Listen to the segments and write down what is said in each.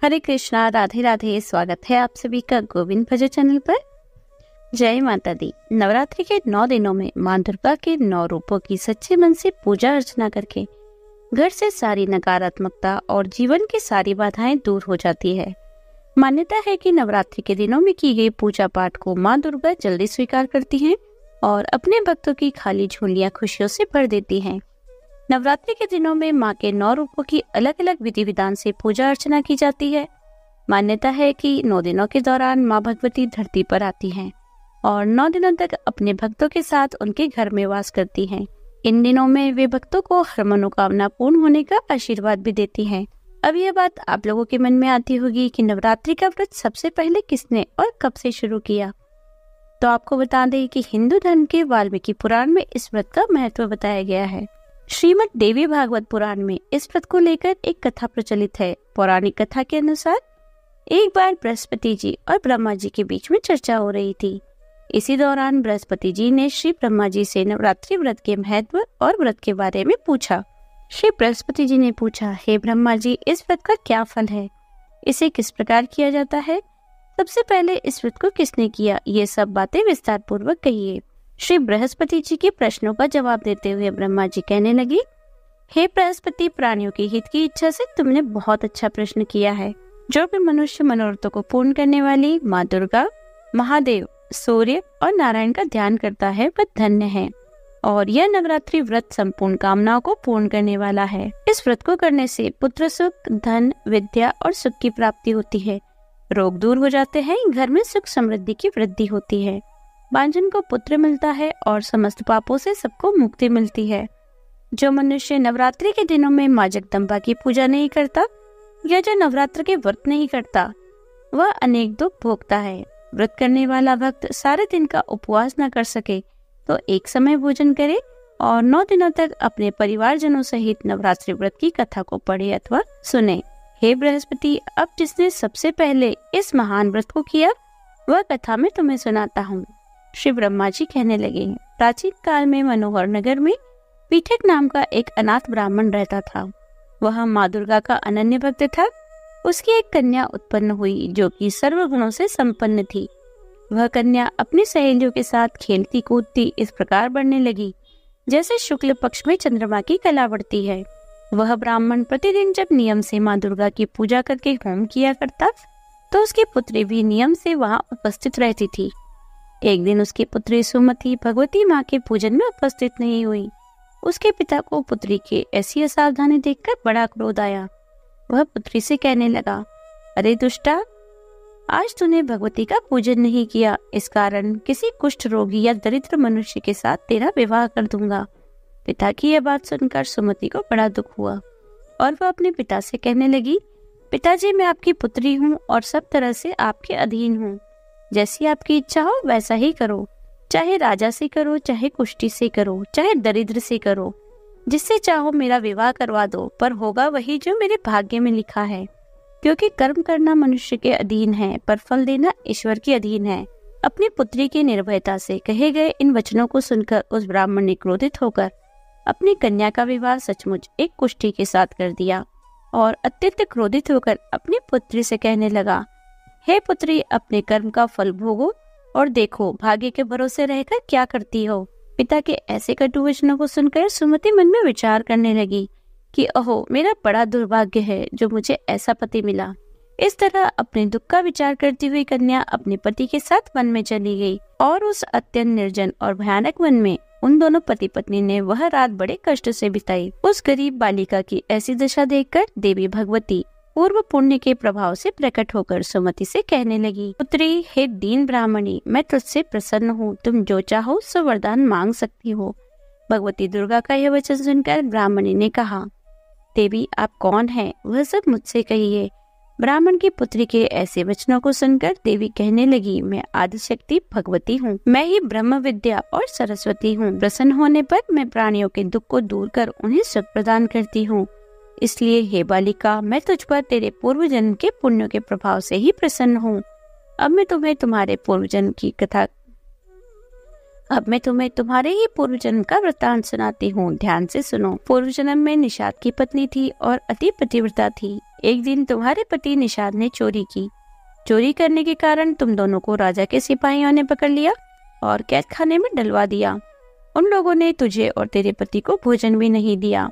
हरे कृष्णा, राधे राधे। स्वागत है आप सभी का गोविंद भजन चैनल पर। जय माता दी। नवरात्रि के 9 दिनों में मां दुर्गा के 9 रूपों की सच्चे मन से पूजा अर्चना करके घर से सारी नकारात्मकता और जीवन की सारी बाधाएं दूर हो जाती है। मान्यता है कि नवरात्रि के दिनों में की गई पूजा पाठ को मां दुर्गा जल्दी स्वीकार करती हैं और अपने भक्तों की खाली झोलियां खुशियों से भर देती हैं। नवरात्रि के दिनों में मां के 9 रूपों की अलग अलग विधि विधान से पूजा अर्चना की जाती है। मान्यता है कि 9 दिनों के दौरान मां भगवती धरती पर आती हैं और 9 दिनों तक अपने भक्तों के साथ उनके घर में वास करती हैं। इन दिनों में वे भक्तों को हर मनोकामना पूर्ण होने का आशीर्वाद भी देती हैं। अब यह बात आप लोगों के मन में आती होगी कि नवरात्रि का व्रत सबसे पहले किसने और कब से शुरू किया। तो आपको बता दें कि हिंदू धर्म के वाल्मीकि पुराण में इस व्रत का महत्व बताया गया है। श्रीमद् देवी भागवत पुराण में इस व्रत को लेकर एक कथा प्रचलित है। पौराणिक कथा के अनुसार एक बार बृहस्पति जी और ब्रह्मा जी के बीच में चर्चा हो रही थी। इसी दौरान बृहस्पति जी ने श्री ब्रह्मा जी से नवरात्रि व्रत के महत्व और व्रत के बारे में पूछा। श्री बृहस्पति जी ने पूछा, हे ब्रह्मा जी, इस व्रत का क्या फल है, इसे किस प्रकार किया जाता है, सबसे पहले इस व्रत को किसने किया, ये सब बातें विस्तार पूर्वक कहिए। श्री बृहस्पति जी के प्रश्नों का जवाब देते हुए ब्रह्मा जी कहने लगे, हे बृहस्पति, प्राणियों के हित की इच्छा से तुमने बहुत अच्छा प्रश्न किया है। जो भी मनुष्य मनोरथों को पूर्ण करने वाली माँ दुर्गा, महादेव, सूर्य और नारायण का ध्यान करता है वह धन्य है और यह नवरात्रि व्रत संपूर्ण कामनाओं को पूर्ण करने वाला है। इस व्रत को करने से पुत्र सुख, धन, विद्या और सुख की प्राप्ति होती है। रोग दूर हो जाते हैं, घर में सुख समृद्धि की वृद्धि होती है, बांझन को पुत्र मिलता है और समस्त पापों से सबको मुक्ति मिलती है। जो मनुष्य नवरात्रि के दिनों में मां जगदम्बा की पूजा नहीं करता या जो नवरात्र के व्रत नहीं करता वह अनेक दुख भोगता है। व्रत करने वाला भक्त सारे दिन का उपवास न कर सके तो एक समय भोजन करे और 9 दिनों तक अपने परिवारजनों सहित नवरात्रि व्रत की कथा को पढ़े अथवा सुने। हे बृहस्पति, अब जिसने सबसे पहले इस महान व्रत को किया वह कथा मैं तुम्हें सुनाता हूँ। श्री ब्रह्मा जी कहने लगे, प्राचीन काल में मनोहर नगर में पीठक नाम का एक अनाथ ब्राह्मण रहता था। वह माँ दुर्गा का अनन्य भक्त था। उसकी एक कन्या उत्पन्न हुई जो कि सर्व गुणों से संपन्न थी। वह कन्या अपनी सहेलियों के साथ खेलती कूदती इस प्रकार बढ़ने लगी जैसे शुक्ल पक्ष में चंद्रमा की कला बढ़ती है। वह ब्राह्मण प्रतिदिन जब नियम से माँ दुर्गा की पूजा करके होम किया करता तो उसकी पुत्री भी नियम से वहाँ उपस्थित रहती थी। एक दिन उसकी पुत्री सुमति भगवती माँ के पूजन में उपस्थित नहीं हुई। उसके पिता को पुत्री की ऐसी असावधानी देखकर बड़ा क्रोध आया। वह पुत्री से कहने लगा, अरे दुष्टा, आज तूने भगवती का पूजन नहीं किया, इस कारण किसी कुष्ठ रोगी या दरिद्र मनुष्य के साथ तेरा विवाह कर दूंगा। पिता की यह बात सुनकर सुमति को बड़ा दुख हुआ और वह अपने पिता से कहने लगी, पिताजी, मैं आपकी पुत्री हूँ और सब तरह से आपके अधीन हूँ। जैसी आपकी इच्छा हो वैसा ही करो, चाहे राजा से करो, चाहे कुष्ठी से करो, चाहे दरिद्र से करो, जिससे चाहो मेरा विवाह करवा दो, पर होगा वही जो मेरे भाग्य में लिखा है। क्योंकि कर्म करना मनुष्य के अधीन है पर फल देना ईश्वर के अधीन है। अपनी पुत्री की निर्भयता से कहे गए इन वचनों को सुनकर उस ब्राह्मण ने क्रोधित होकर अपनी कन्या का विवाह सचमुच एक कुष्ठी के साथ कर दिया और अत्यंत क्रोधित होकर अपनी पुत्री से कहने लगा, हे पुत्री, अपने कर्म का फल भोगो और देखो भाग्य के भरोसे रहकर क्या करती हो। पिता के ऐसे कटु वचनों को सुनकर सुमति मन में विचार करने लगी कि अहो, मेरा बड़ा दुर्भाग्य है जो मुझे ऐसा पति मिला। इस तरह अपने दुख का विचार करती हुई कन्या अपने पति के साथ वन में चली गई और उस अत्यंत निर्जन और भयानक वन में उन दोनों पति पत्नी ने वह रात बड़े कष्ट से बिताई। उस गरीब बालिका की ऐसी दशा देखकर देवी भगवती पूर्व पुण्य के प्रभाव से प्रकट होकर सुमति से कहने लगी, पुत्री, हे दीन ब्राह्मणी, मैं तुझसे प्रसन्न हूँ, तुम जो चाहो सो वरदान मांग सकती हो। भगवती दुर्गा का यह वचन सुनकर ब्राह्मणी ने कहा, देवी, आप कौन हैं, वह सब मुझसे कहिए। ब्राह्मण की पुत्री के ऐसे वचनों को सुनकर देवी कहने लगी, मैं आदिशक्ति भगवती हूँ, मैं ही ब्रह्म विद्या और सरस्वती हूँ। प्रसन्न होने पर मैं प्राणियों के दुख को दूर कर उन्हें सुख प्रदान करती हूँ। इसलिए हे बालिका, मैं तुझ पर तेरे पूर्व जन्म के पुण्यों के प्रभाव से ही प्रसन्न हूँ। अब मैं तुम्हें तुम्हारे तुम्हारे ही पूर्व जन्म का वृत्तांत सुनाती हूँ, ध्यान से सुनो। पूर्व जन्म में निषाद की पत्नी थी और अति पतिव्रता थी। एक दिन तुम्हारे पति निषाद ने चोरी की। चोरी करने के कारण तुम दोनों को राजा के सिपाहियों ने पकड़ लिया और कैद खाने में डलवा दिया। उन लोगों ने तुझे और तेरे पति को भोजन भी नहीं दिया।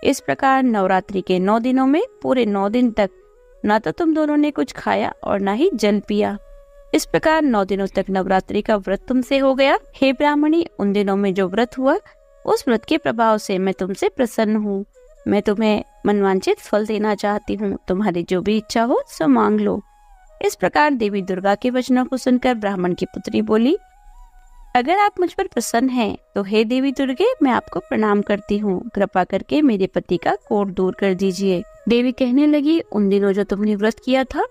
इस प्रकार नवरात्रि के 9 दिनों में पूरे 9 दिन तक ना तो तुम दोनों ने कुछ खाया और ना ही जल पिया। इस प्रकार 9 दिनों तक नवरात्रि का व्रत तुमसे हो गया। हे ब्राह्मणी, उन दिनों में जो व्रत हुआ उस व्रत के प्रभाव से मैं तुमसे प्रसन्न हूँ। मैं तुम्हें मनवांछित फल देना चाहती हूँ। तुम्हारी जो भी इच्छा हो सो मांग लो। इस प्रकार देवी दुर्गा के वचनों को सुनकर ब्राह्मण की पुत्री बोली, अगर आप मुझ पर प्रसन्न हैं तो हे देवी दुर्गे, मैं आपको प्रणाम करती हूँ। कृपा करके मेरे पति का कोढ़ दूर कर दीजिए। देवी कहने लगी, उन दिनों जो तुमने व्रत किया था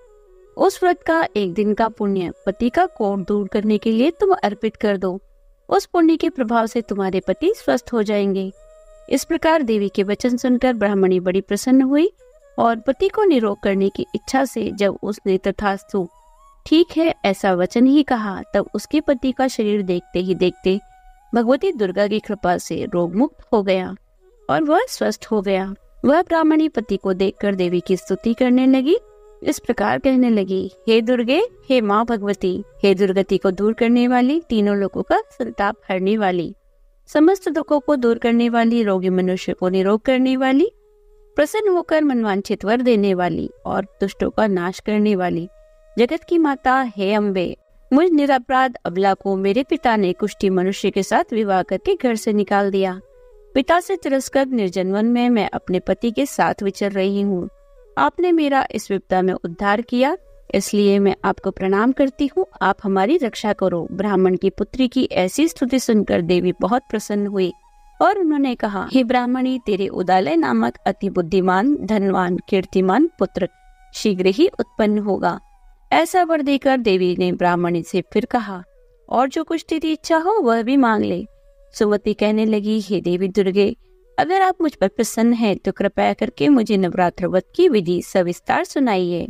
उस व्रत का एक दिन का पुण्य पति का कोढ़ दूर करने के लिए तुम अर्पित कर दो। उस पुण्य के प्रभाव से तुम्हारे पति स्वस्थ हो जाएंगे। इस प्रकार देवी के वचन सुनकर ब्राह्मणी बड़ी प्रसन्न हुई और पति को निरोग करने की इच्छा से जब उसने तथास्तु ठीक है ऐसा वचन ही कहा, तब उसके पति का शरीर देखते ही देखते भगवती दुर्गा की कृपा से रोग मुक्त हो गया और वह स्वस्थ हो गया। वह ब्राह्मणी पति को देखकर देवी की स्तुति करने लगी। इस प्रकार कहने लगी, हे दुर्गे, हे माँ भगवती, हे दुर्गति को दूर करने वाली, तीनों लोगों का संताप हरने वाली, समस्त दुखों को दूर करने वाली, रोगी मनुष्य को निरोग करने वाली, प्रसन्न होकर मनवांछित वर देने वाली और दुष्टों का नाश करने वाली, जगत की माता, हे अम्बे, मुझ निरपराध अबला को मेरे पिता ने कुष्ठी मनुष्य के साथ विवाह करके घर से निकाल दिया। पिता से तिरस्कृत निर्जन वन में मैं अपने पति के साथ विचर रही हूँ। आपने मेरा इस विपदा में उद्धार किया, इसलिए मैं आपको प्रणाम करती हूँ। आप हमारी रक्षा करो। ब्राह्मण की पुत्री की ऐसी स्तुति सुनकर देवी बहुत प्रसन्न हुई और उन्होंने कहा, हे ब्राह्मणी, तेरे उदालय नामक अति बुद्धिमान, धनवान, कीर्तिमान पुत्र शीघ्र ही उत्पन्न होगा। ऐसा वर देकर देवी ने ब्राह्मणी से फिर कहा, और जो कुछ तेरी इच्छा हो वह भी मांग ले। सुमति कहने लगी, हे देवी दुर्गे, अगर आप मुझ पर प्रसन्न हैं तो कृपया करके मुझे नवरात्र व्रत की विधि सविस्तार सुनाइए।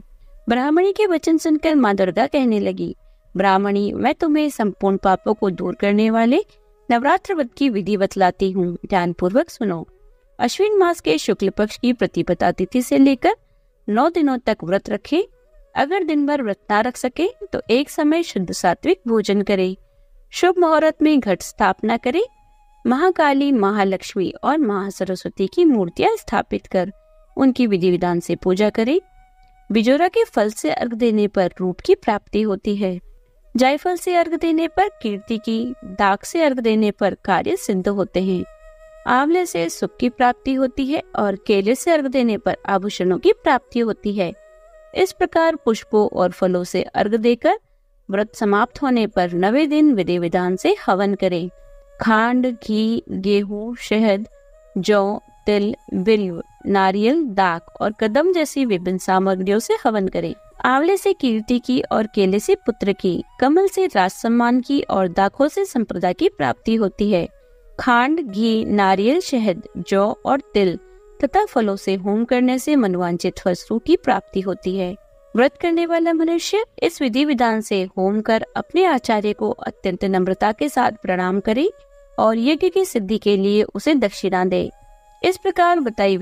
ब्राह्मणी के वचन सुनकर माँ दुर्गा कहने लगी, ब्राह्मणी, मैं तुम्हें संपूर्ण पापों को दूर करने वाले नवरात्र व्रत की विधि बतलाती हूँ। ध्यान पूर्वक सुनो। अश्विन मास के शुक्ल पक्ष की प्रतिपदा तिथि से लेकर 9 दिनों तक व्रत रखे। अगर दिन भर व्रत ना रख सके तो एक समय शुद्ध सात्विक भोजन करे। शुभ मुहूर्त में घट स्थापना करे। महाकाली, महालक्ष्मी और महासरस्वती की मूर्तियां स्थापित कर उनकी विधि विधान से पूजा करे। बिजोरा के फल से अर्घ देने पर रूप की प्राप्ति होती है। जायफल से अर्घ देने पर कीर्ति की, दाग से अर्घ देने पर कार्य सिद्ध होते हैं। आंवले से सुख की प्राप्ति होती है और केले से अर्घ देने पर आभूषणों की प्राप्ति होती है। इस प्रकार पुष्पों और फलों से अर्घ देकर व्रत समाप्त होने पर 9वें दिन विधि विधान से हवन करें। खांड, घी, गेहूं, शहद, जौ, तिल, बिल्व, नारियल, दाक और कदम जैसी विभिन्न सामग्रियों से हवन करें। आंवले से कीर्ति की और केले से पुत्र की, कमल से राज सम्मान की और दाखों से संप्रदा की प्राप्ति होती है। खांड, घी, नारियल, शहद, जौ और तिल तथा फलों से होम करने से मनवांछित वस्तु की प्राप्ति होती है। व्रत करने वाला मनुष्य इस विधि विधान से होम कर अपने आचार्य को अत्यंत नम्रता के साथ प्रणाम करे और यज्ञ की सिद्धि के लिए उसे दक्षिणा दे। इस प्रकार बताई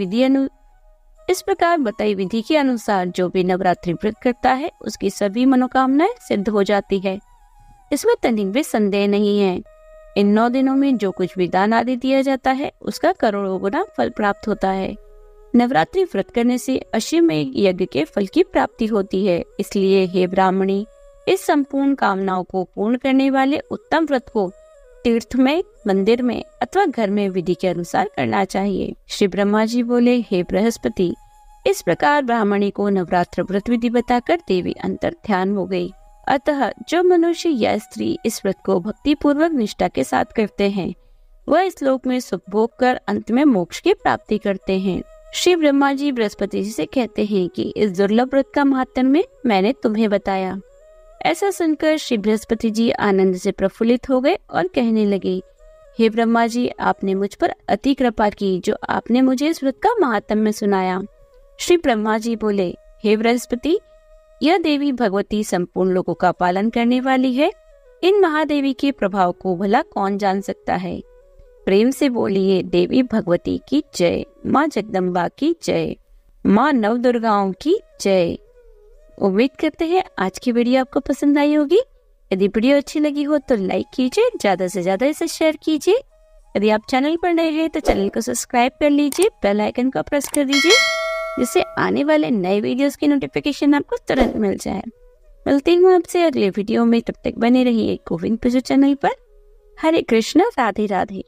विधि के अनुसार जो भी नवरात्रि व्रत करता है उसकी सभी मनोकामनाएं सिद्ध हो जाती है। इसमें तनिक भी संदेह नहीं है। इन 9 दिनों में जो कुछ भी दान आदि दिया जाता है उसका करोड़ों गुना फल प्राप्त होता है। नवरात्रि व्रत करने से अश्वमेध यज्ञ के फल की प्राप्ति होती है। इसलिए हे ब्राह्मणी, इस संपूर्ण कामनाओं को पूर्ण करने वाले उत्तम व्रत को तीर्थ में, मंदिर में अथवा घर में विधि के अनुसार करना चाहिए। श्री ब्रह्मा जी बोले, हे बृहस्पति, इस प्रकार ब्राह्मणी को नवरात्र व्रत विधि बताकर देवी अंतर ध्यान हो गई। अतः जो मनुष्य या स्त्री इस व्रत को भक्ति पूर्वक निष्ठा के साथ करते हैं वह इस लोक में सुख भोग कर अंत में मोक्ष की प्राप्ति करते हैं। श्री ब्रह्मा जी बृहस्पति जी से कहते हैं कि इस दुर्लभ व्रत का महात्म्य मैंने तुम्हें बताया। ऐसा सुनकर श्री बृहस्पति जी आनंद से प्रफुल्लित हो गए और कहने लगे, हे ब्रह्मा जी, आपने मुझ पर अति कृपा की जो आपने मुझे इस व्रत का महात्म्य सुनाया। श्री ब्रह्मा जी बोले, हे बृहस्पति, यह देवी भगवती संपूर्ण लोगों का पालन करने वाली है। इन महादेवी के प्रभाव को भला कौन जान सकता है। प्रेम से बोलिए, देवी भगवती की जय, माँ जगदम्बा की जय। माँ नव दुर्गाओं की जय। उम्मीद करते हैं आज की वीडियो आपको पसंद आई होगी। यदि वीडियो अच्छी लगी हो तो लाइक कीजिए, ज्यादा से ज्यादा इसे शेयर कीजिए। यदि आप चैनल पर नए हैं तो चैनल को सब्सक्राइब कर लीजिए, बेल आइकन को प्रेस कर दीजिए, जिससे आने वाले नए वीडियोस की नोटिफिकेशन आपको तुरंत मिल जाए। मिलती हूँ आपसे अगले वीडियो में, तब तक बने रहिए गोविंद भजो चैनल पर। हरे कृष्णा, राधे राधे।